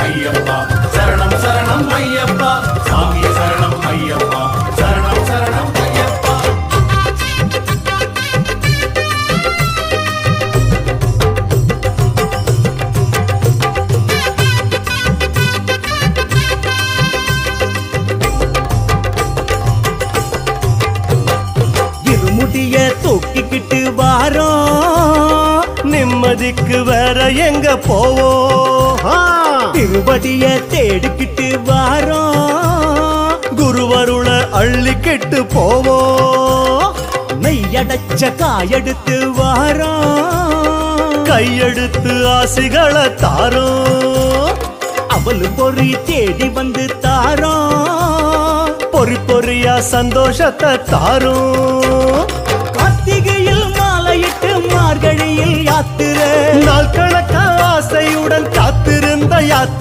ஐயப்பா சரணம் சரணம் ஐயப்பா சாமி சரணம் ஐயப்பா சரணம் சரணம் ஐயப்பா இருமுடிய தூக்கிக்கிட்டு வாரோம் நிம்மதிக்கு வேற எங்க போவோம் திருவடிய தேடிக்கிட்டு வாரோம் குருவருள அள்ளிக்கிட்டு போவோம் மெய்யடைச்ச காயெடுத்து வாரோம் கையெடுத்து ஆசைகளை தாரோம் அவளு பொறி தேடி வந்து தாரோம் பொறி பொறியா சந்தோஷத்தை தாரோம் கார்த்திகையில் மாலையிட்டு மார்கழியில் யாத்திரை நாள் கணக்க ஆசையுடன் காத்திருந்த யாத்திரை